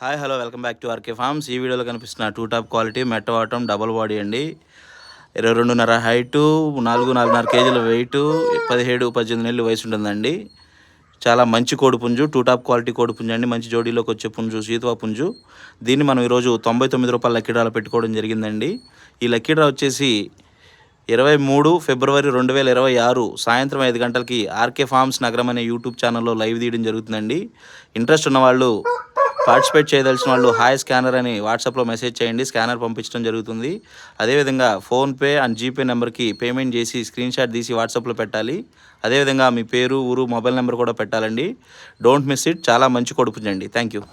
Hi hello welcome back to RK farms. ఈ వీడియోలో కనిపిస్తున్న టూ టాప్ క్వాలిటీ మెట్టవాటం డబుల్ బాడీ అండి. 22.5 హైటు, 4.5 కేజీల వెయిట్, 17-18 నెలలు వయసు ఉంటుందండి. చాలా మంచి కోడిపుంజు, టూ టాప్ క్వాలిటీ కోడిపుంజు అండి. మంచి జోడీలోకి వచ్చే పుంజు సీతువా పుంజు. దీన్ని మనం ఈరోజు 99 రూపాయల లక్కీ డ్రాలో పెట్టుకోవడం జరిగిందండి. ఈ లక్కీ డ్రా వచ్చేసి 23 ఫిబ్రవరి 2026 సాయంత్రం 5 గంటలకి ఆర్కే ఫార్మ్స్ నగరం అనే యూట్యూబ్ ఛానల్లో లైవ్ తీయడం జరుగుతుందండి. ఇంట్రెస్ట్ ఉన్న వాళ్ళు, పార్టిసిపేట్ చేయదలిచిన వాళ్ళు హాయ్ స్కానర్ అని వాట్సాప్లో మెసేజ్ చేయండి. స్కానర్ పంపించడం జరుగుతుంది. అదేవిధంగా ఫోన్పే అండ్ జీపే నెంబర్కి పేమెంట్ చేసి స్క్రీన్ షాట్ తీసి వాట్సాప్లో పెట్టాలి. అదేవిధంగా మీ పేరు, ఊరు, మొబైల్ నెంబర్ కూడా పెట్టాలండి. Don't miss it. చాలా మంచి కొడుపుంజండి. Thank you.